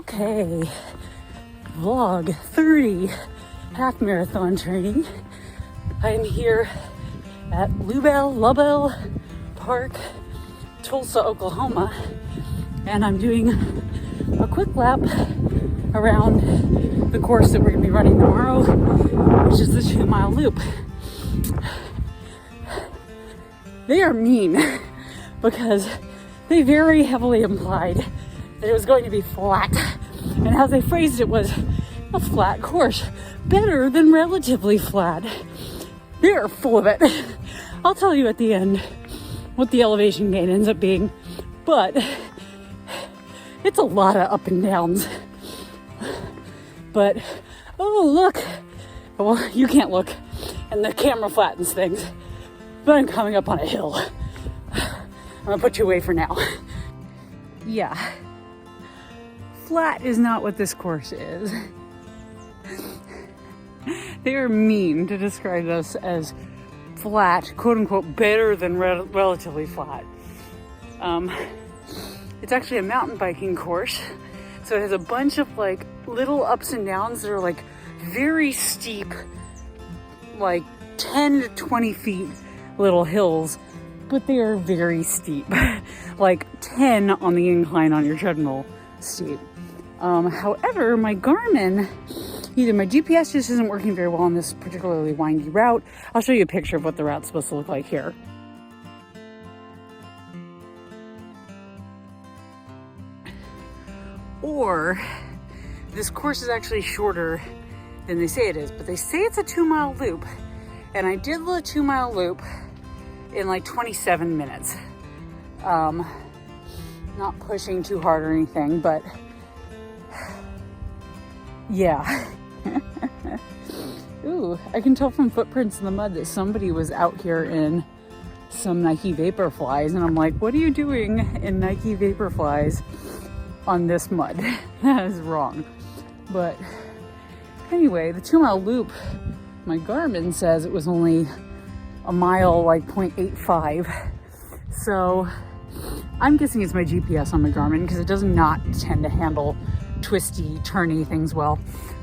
Okay, vlog 30 half marathon training. I'm here at Lubell Park, Tulsa, Oklahoma, and I'm doing a quick lap around the course that we're going to be running tomorrow, which is the 2-mile loop. They are mean because they very heavily implied that it was going to be flat, and how they phrased it was a flat course, better than relatively flat. They're full of it. I'll tell you at the end what the elevation gain ends up being, but it's a lot of up and downs. But oh look, well you can't look and the camera flattens things, but I'm coming up on a hill. I'm gonna put you away for now. Yeah, flat is not what this course is. They are mean to describe us as flat, quote unquote, better than relatively flat. It's actually a mountain biking course, so it has a bunch of like little ups and downs that are like very steep, like 10 to 20 feet little hills, but they are very steep, like 10 on the incline on your treadmill steep. However, my Garmin, either my GPS just isn't working very well on this particularly windy route. I'll show you a picture of what the route's supposed to look like here. Or this course is actually shorter than they say it is, but they say it's a 2-mile loop. And I did the 2-mile loop in like 27 minutes. Not pushing too hard or anything, but yeah. Ooh, I can tell from footprints in the mud that somebody was out here in some Nike Vaporflies, and I'm like, what are you doing in Nike Vaporflies on this mud? That is wrong. But anyway, the 2-mile loop, my Garmin says it was only a mile, like 0.85. So I'm guessing it's my GPS on my Garmin because it does not tend to handle twisty, turny things well.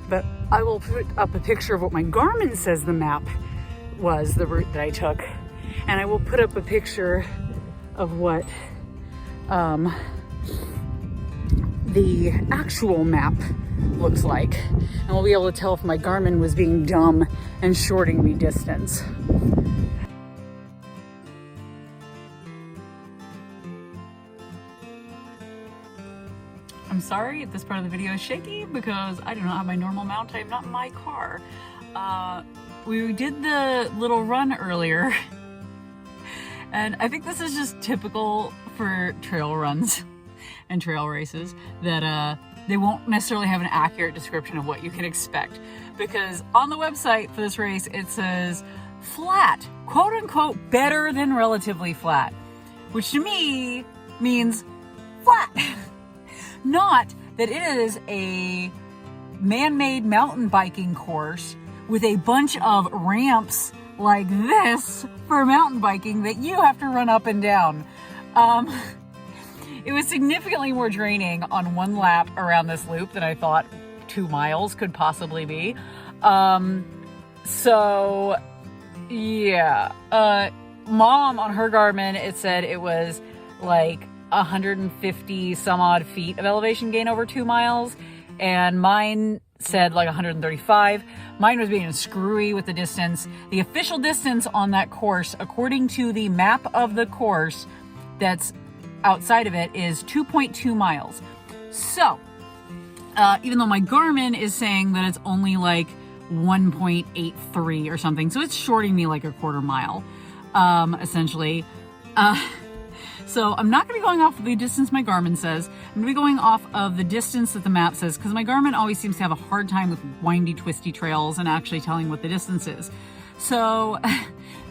But I will put up a picture of what my Garmin says the map was, the route that I took. And I will put up a picture of what the actual map looks like. And we'll be able to tell if my Garmin was being dumb and shorting me distance. I'm sorry if this part of the video is shaky because I do not have my normal mount. I am not in my car. We did the little run earlier, and I think this is just typical for trail runs and trail races, that they won't necessarily have an accurate description of what you can expect, because on the website for this race it says flat, quote unquote, better than relatively flat, which to me means flat. Not that it is a man-made mountain biking course with a bunch of ramps like this for mountain biking that you have to run up and down. It was significantly more draining on one lap around this loop than I thought 2 miles could possibly be. So yeah, Mom on her Garmin, it said it was like 150 some odd feet of elevation gain over 2 miles, and mine said like 135. Mine was being screwy with the distance. The official distance on that course, according to the map of the course that's outside of it, is 2.2 miles. So even though my Garmin is saying that it's only like 1.83 or something, so it's shorting me like a quarter mile, essentially. So I'm not going to be going off of the distance my Garmin says. I'm going to be going off of the distance that the map says, because my Garmin always seems to have a hard time with windy, twisty trails and actually telling what the distance is. So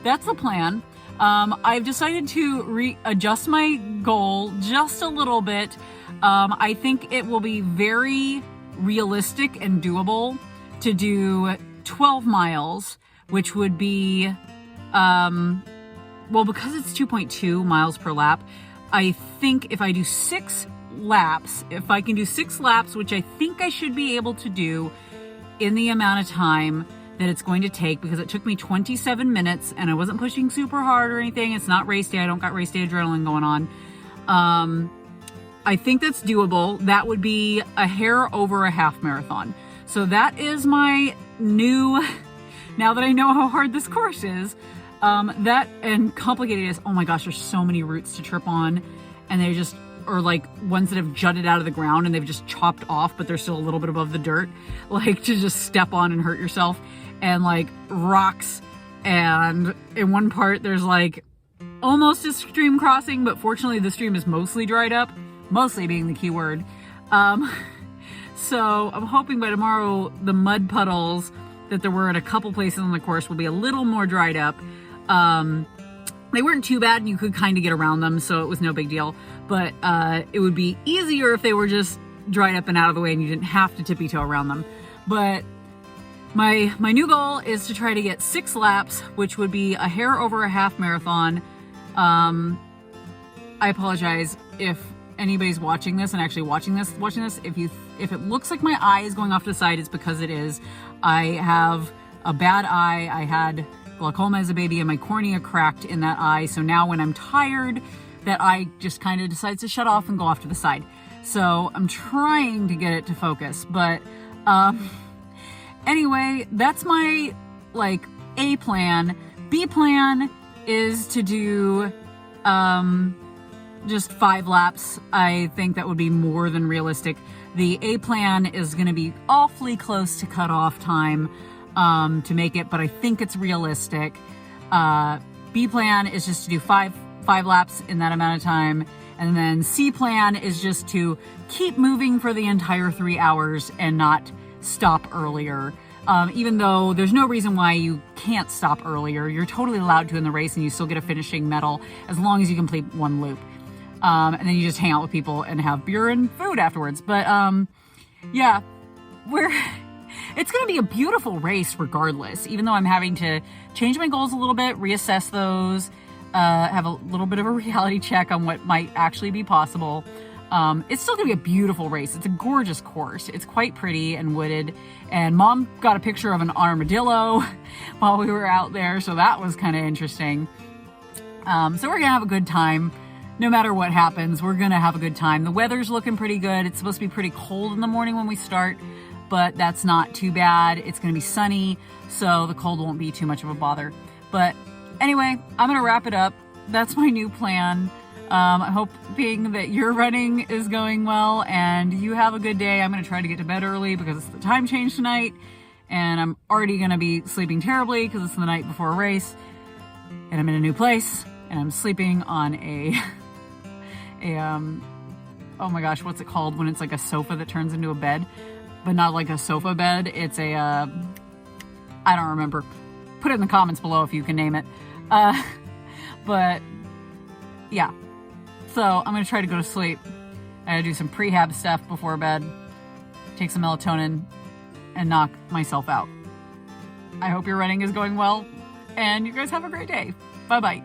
that's the plan. I've decided to readjust my goal just a little bit. I think it will be very realistic and doable to do 12 miles, which would be well, because it's 2.2 miles per lap, I think if I do 6 laps, if I can do 6 laps, which I think I should be able to do in the amount of time that it's going to take, because it took me 27 minutes and I wasn't pushing super hard or anything. It's not race day. I don't got race day adrenaline going on. I think that's doable. That would be a hair over a half marathon. So that is my new, now that I know how hard this course is, that and complicated is, oh my gosh, there's so many roots to trip on, and they just are like ones that have jutted out of the ground and they've just chopped off, but they're still a little bit above the dirt, like to just step on and hurt yourself, and like rocks. And in one part there's like almost a stream crossing, but fortunately the stream is mostly dried up, mostly being the key word. So I'm hoping by tomorrow the mud puddles that there were in a couple places on the course will be a little more dried up. They weren't too bad and you could kind of get around them, so it was no big deal. But it would be easier if they were just dried up and out of the way and you didn't have to tippy toe around them. But my new goal is to try to get 6 laps, which would be a hair over a half marathon. I apologize if anybody's watching this and actually watching this. If it looks like my eye is going off to the side, it's because it is. I have a bad eye. I had glaucoma as a baby and my cornea cracked in that eye. So now when I'm tired, that eye just kind of decides to shut off and go off to the side. So I'm trying to get it to focus. But anyway, that's my like A plan. B plan is to do just 5 laps. I think that would be more than realistic. The A plan is going to be awfully close to cutoff time to make it, but I think it's realistic. B plan is just to do five laps in that amount of time, and then C plan is just to keep moving for the entire 3 hours and not stop earlier. Even though there's no reason why you can't stop earlier. You're totally allowed to in the race and you still get a finishing medal as long as you complete 1 loop. And then you just hang out with people and have beer and food afterwards. But yeah, it's going to be a beautiful race regardless, even though I'm having to change my goals a little bit, reassess those, have a little bit of a reality check on what might actually be possible. It's still going to be a beautiful race. It's a gorgeous course. It's quite pretty and wooded. And Mom got a picture of an armadillo while we were out there, so that was kind of interesting. So we're going to have a good time. No matter what happens, we're going to have a good time. The weather's looking pretty good. It's supposed to be pretty cold in the morning when we start, but that's not too bad. It's going to be sunny, so the cold won't be too much of a bother. But anyway, I'm going to wrap it up. That's my new plan. I'm hoping that your running is going well and you have a good day. I'm going to try to get to bed early because it's the time change tonight, and I'm already going to be sleeping terribly because it's the night before a race, and I'm in a new place, and I'm sleeping on oh my gosh, what's it called when it's like a sofa that turns into a bed, but not like a sofa bed. It's a, I don't remember. Put it in the comments below if you can name it. But yeah, so I'm going to try to go to sleep. I gotta do some prehab stuff before bed, take some melatonin, and knock myself out. I hope your running is going well, and you guys have a great day. Bye-bye.